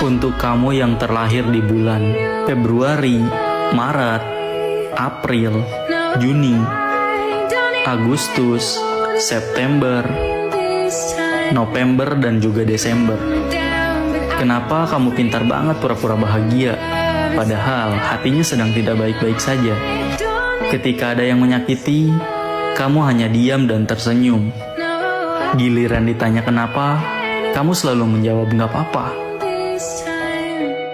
Untuk kamu yang terlahir di bulan Februari, Maret, April, Juni, Agustus, September, November, dan juga Desember. Kenapa kamu pintar banget pura-pura bahagia, padahal hatinya sedang tidak baik-baik saja? Ketika ada yang menyakiti, kamu hanya diam dan tersenyum. Giliran ditanya kenapa, kamu selalu menjawab nggak apa-apa.